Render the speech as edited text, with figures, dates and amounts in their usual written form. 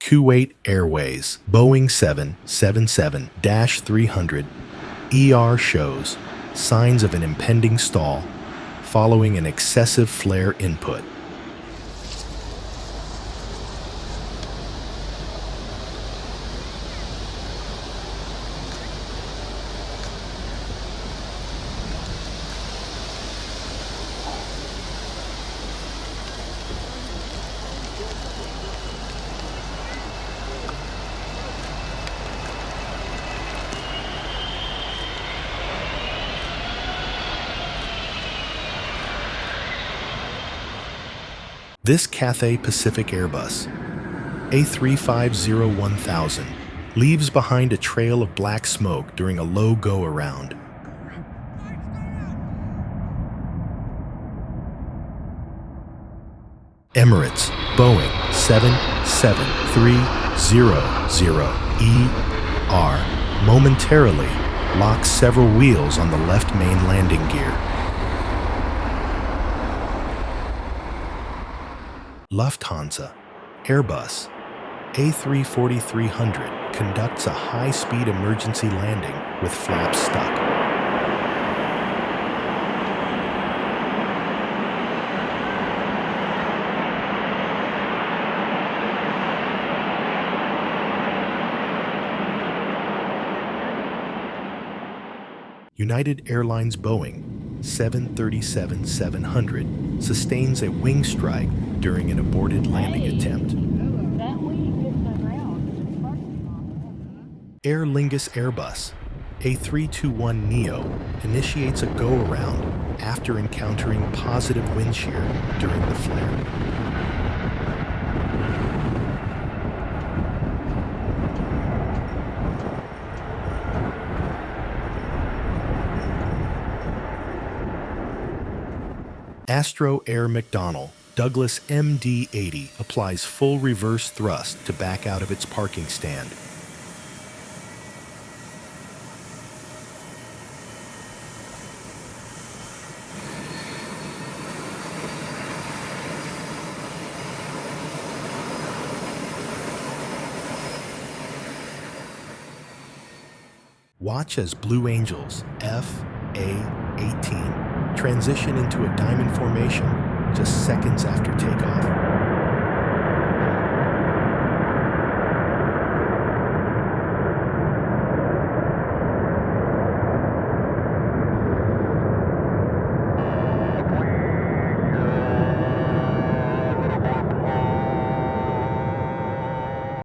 Kuwait Airways Boeing 777-300 ER shows signs of an impending stall following an excessive flare input. This Cathay Pacific Airbus A350-1000 leaves behind a trail of black smoke during a low go-around. Emirates Boeing 77300ER momentarily locks several wheels on the left main landing gear. Lufthansa Airbus A340-300 conducts a high-speed emergency landing with flaps stuck. United Airlines Boeing 737-700 sustains a wing strike during an aborted landing attempt. Aer Lingus Airbus A321neo initiates a go-around after encountering positive wind shear during the flare. Astro Air McDonnell Douglas MD-80 applies full reverse thrust to back out of its parking stand. Watch as Blue Angels FA-18 transition into a diamond formation just seconds after takeoff.